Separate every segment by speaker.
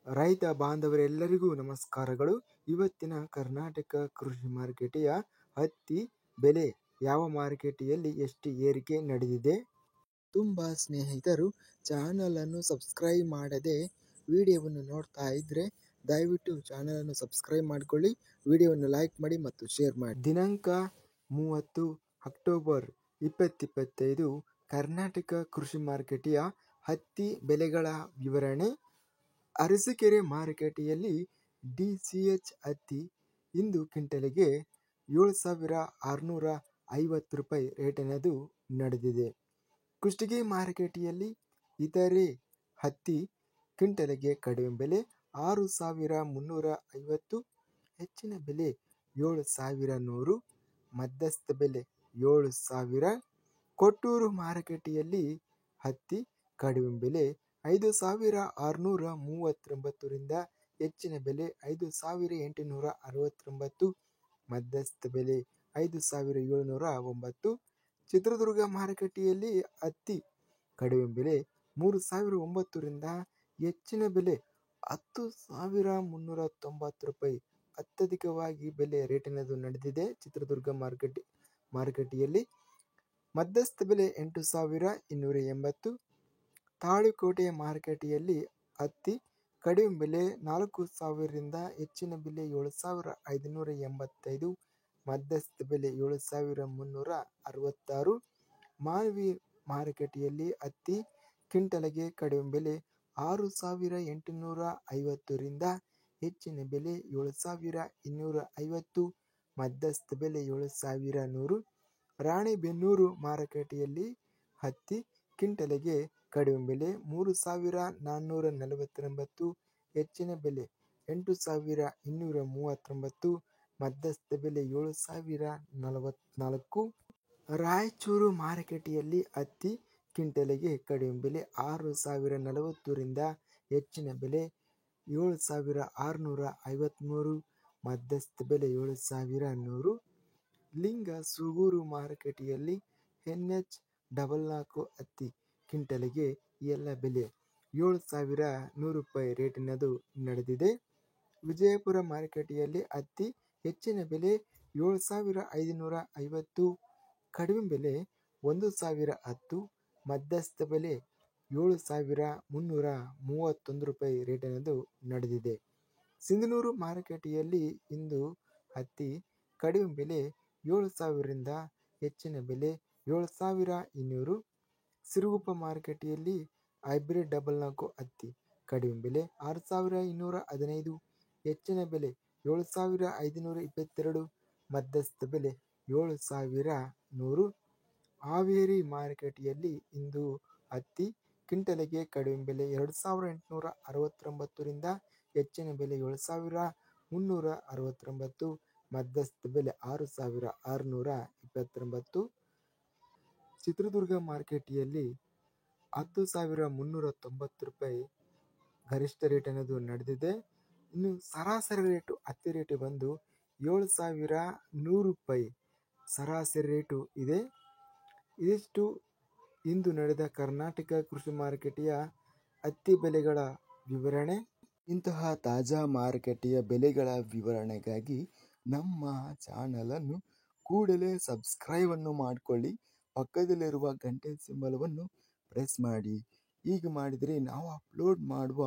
Speaker 1: ರೈತ ಬಾಂಧವರೆಲ್ಲರಿಗೂ ನಮಸ್ಕಾರಗಳು. ಇವತ್ತಿನ ಕರ್ನಾಟಕ ಕೃಷಿ ಮಾರುಕಟ್ಟೆಯ ಹತ್ತಿ ಬೆಲೆ ಯಾವ ಮಾರುಕಟ್ಟೆಯಲ್ಲಿ ಎಷ್ಟು ಏರಿಕೆ ನಡೆದಿದೆ? ತುಂಬ ಸ್ನೇಹಿತರು ಚಾನಲನ್ನು ಸಬ್ಸ್ಕ್ರೈಬ್ ಮಾಡದೆ ವಿಡಿಯೋವನ್ನು ನೋಡ್ತಾ ಇದ್ರೆ ದಯವಿಟ್ಟು ಚಾನಲನ್ನು ಸಬ್ಸ್ಕ್ರೈಬ್ ಮಾಡಿಕೊಳ್ಳಿ, ವಿಡಿಯೋವನ್ನು ಲೈಕ್ ಮಾಡಿ ಮತ್ತು ಶೇರ್ ಮಾಡಿ. ದಿನಾಂಕ 30 ಅಕ್ಟೋಬರ್ 2025 ಕರ್ನಾಟಕ ಕೃಷಿ ಮಾರುಕಟ್ಟೆಯ ಹತ್ತಿ ಬೆಲೆಗಳ ವಿವರಣೆ. ಅರಸೀಕೆರೆ ಮಾರುಕಟ್ಟೆಯಲ್ಲಿ DCH ಹತ್ತಿ ಇಂದು ಕ್ವಿಂಟಲಿಗೆ 7,650 ರೂಪಾಯಿ ರೇಟಿನದು ನಡೆದಿದೆ. ಕುಷ್ಟಗಿ ಮಾರುಕಟ್ಟೆಯಲ್ಲಿ ಇತರೆ ಹತ್ತಿ ಕ್ವಿಂಟಲಿಗೆ ಕಡಿಮೆ ಬೆಲೆ 6,350, ಹೆಚ್ಚಿನ ಬೆಲೆ 7,100, ಮಧ್ಯಸ್ಥ ಬೆಲೆ 7,000. ಕೊಟ್ಟೂರು ಮಾರುಕಟ್ಟೆಯಲ್ಲಿ ಹತ್ತಿ ಕಡಿಮೆ ಬೆಲೆ 5,639 ರಿಂದ ಹೆಚ್ಚಿನ ಬೆಲೆ 5,869, ಮಧ್ಯಸ್ಥ ಬೆಲೆ 5,709. ಚಿತ್ರದುರ್ಗ ಮಾರುಕಟ್ಟೆಯಲ್ಲಿ ಹತ್ತಿ ಕಡಿಮೆ ಬೆಲೆ 3,009 ರಿಂದ ಹೆಚ್ಚಿನ ಬೆಲೆ 10,390 ರೂಪಾಯಿ ಅತ್ಯಧಿಕವಾಗಿ ಬೆಲೆ ರೇಟಿನದು ನಡೆದಿದೆ. ಚಿತ್ರದುರ್ಗ ಮಾರುಕಟ್ಟೆಯಲ್ಲಿ ಮಧ್ಯಸ್ಥ ಬೆಲೆ 8,280. ತಾಳಿಕೋಟೆ ಮಾರುಕಟ್ಟೆಯಲ್ಲಿ ಹತ್ತಿ ಕಡಿಮೆ ಬೆಲೆ 4,000 ರಿಂದ ಹೆಚ್ಚಿನ ಬೆಲೆ 7,585, ಮಧ್ಯಸ್ಥ ಬೆಲೆ 7,366. ಮಾನ್ವಿ ಮಾರುಕಟ್ಟೆಯಲ್ಲಿ ಹತ್ತಿ ಕ್ವಿಂಟಲಿಗೆ ಕಡಿಮೆ ಬೆಲೆ 6,850 ರಿಂದ ಹೆಚ್ಚಿನ ಬೆಲೆ 7,250, ಮಧ್ಯಸ್ಥ ಬೆಲೆ 7,100. ರಾಣೆಬೆನ್ನೂರು ಮಾರುಕಟ್ಟೆಯಲ್ಲಿ ಹತ್ತಿ ಕ್ವಿಂಟಲಿಗೆ ಕಡಿಮೆ ಬೆಲೆ 3,449, ಹೆಚ್ಚಿನ ಬೆಲೆ 8,239, ಮಧ್ಯಸ್ಥ ಬೆಲೆ 7,044. ರಾಯಚೂರು ಮಾರುಕಟ್ಟೆಯಲ್ಲಿ ಹತ್ತಿ ಕ್ವಿಂಟಲಿಗೆ ಕಡಿಮೆ ಬೆಲೆ 6,040 ರಿಂದ ಹೆಚ್ಚಿನ ಬೆಲೆ 7,653, ಮಧ್ಯಸ್ಥ ಬೆಲೆ 7,100. ಲಿಂಗಸೂಗೂರು ಮಾರುಕಟ್ಟೆಯಲ್ಲಿ NH44 ಹತ್ತಿ ಕ್ವಿಂಟಲಿಗೆ ಎಲ್ಲ ಬೆಲೆ 7,100 ರೂಪಾಯಿ ರೇಟಿನದು ನಡೆದಿದೆ. ವಿಜಯಪುರ ಮಾರುಕಟ್ಟೆಯಲ್ಲಿ ಹತ್ತಿ ಹೆಚ್ಚಿನ ಬೆಲೆ 7,550, ಕಡಿಮೆ ಬೆಲೆ 1,010, ಮಧ್ಯಸ್ಥ ಬೆಲೆ 7,331 ರೂಪಾಯಿ ರೇಟಿನದು ನಡೆದಿದೆ. ಸಿಂಧನೂರು ಮಾರುಕಟ್ಟೆಯಲ್ಲಿ ಇಂದು ಹತ್ತಿ ಕಡಿಮೆ ಬೆಲೆ 7,000 ರಿಂದ ಹೆಚ್ಚಿನ ಬೆಲೆ 7,200. ಸಿರುಗುಪ್ಪ ಮಾರುಕಟ್ಟೆಯಲ್ಲಿ ಹೈಬ್ರಿಡ್ 44 ಹತ್ತಿ ಕಡಿಮೆ ಬೆಲೆ 6,215, ಹೆಚ್ಚಿನ ಬೆಲೆ 7,522, ಮಧ್ಯಸ್ಥ ಬೆಲೆ 7,100. ಹಾವೇರಿ ಮಾರುಕಟ್ಟೆಯಲ್ಲಿ ಇಂದು ಹತ್ತಿ ಕ್ವಿಂಟಲಿಗೆ ಕಡಿಮೆ ಬೆಲೆ 2,869 ರಿಂದ ಹೆಚ್ಚಿನ ಬೆಲೆ 7,369, ಮಧ್ಯಸ್ಥ ಬೆಲೆ 6,629. ಚಿತ್ರದುರ್ಗ ಮಾರುಕಟ್ಟೆಯಲ್ಲಿ 10,390 ರೂಪಾಯಿ ಗರಿಷ್ಠ ರೇಟಿನದು ನಡೆದಿದೆ. ಇನ್ನು ಸರಾಸರಿ ರೇಟು ಹತ್ತಿ ರೇಟು ಬಂದು 7,100 ರೂಪಾಯಿ ಸರಾಸರಿ ರೇಟು ಇದೆ. ಇದಿಷ್ಟು ಇಂದು ನಡೆದ ಕರ್ನಾಟಕ ಕೃಷಿ ಮಾರುಕಟ್ಟೆಯ ಹತ್ತಿ ಬೆಲೆಗಳ ವಿವರಣೆ. ಇಂತಹ ತಾಜಾ ಮಾರುಕಟ್ಟೆಯ ಬೆಲೆಗಳ ವಿವರಣೆಗಾಗಿ ನಮ್ಮ ಚಾನಲನ್ನು ಕೂಡಲೇ ಸಬ್ಸ್ಕ್ರೈಬನ್ನು ಮಾಡಿಕೊಳ್ಳಿ, ಪಕ್ಕದಲ್ಲಿರುವ ಗಂಟೆ ಸಿಂಬಲವನ್ನು ಪ್ರೆಸ್ ಮಾಡಿ. ಹೀಗೆ ಮಾಡಿದರೆ ನಾವು ಅಪ್ಲೋಡ್ ಮಾಡುವ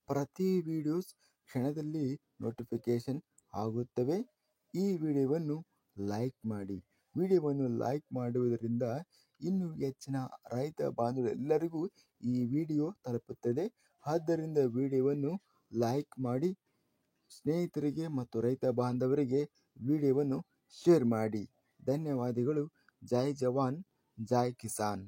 Speaker 1: ಪ್ರತಿ ವಿಡಿಯೋಸ್ ಕ್ಷಣದಲ್ಲಿ ನೋಟಿಫಿಕೇಶನ್ ಆಗುತ್ತವೆ. ಈ ವಿಡಿಯೋವನ್ನು ಲೈಕ್ ಮಾಡಿ. ವಿಡಿಯೋವನ್ನು ಲೈಕ್ ಮಾಡುವುದರಿಂದ ಇನ್ನೂ ಹೆಚ್ಚಿನ ರೈತ ಬಾಂಧವರೆಲ್ಲರಿಗೂ ಈ ವಿಡಿಯೋ ತಲುಪುತ್ತದೆ. ಆದ್ದರಿಂದ ವಿಡಿಯೋವನ್ನು ಲೈಕ್ ಮಾಡಿ, ಸ್ನೇಹಿತರಿಗೆ ಮತ್ತು ರೈತ ಬಾಂಧವರಿಗೆ ವಿಡಿಯೋವನ್ನು ಶೇರ್ ಮಾಡಿ. ಧನ್ಯವಾದಗಳು. ಜೈ ಜವಾನ್, ಜೈ ಕಿಸಾನ್.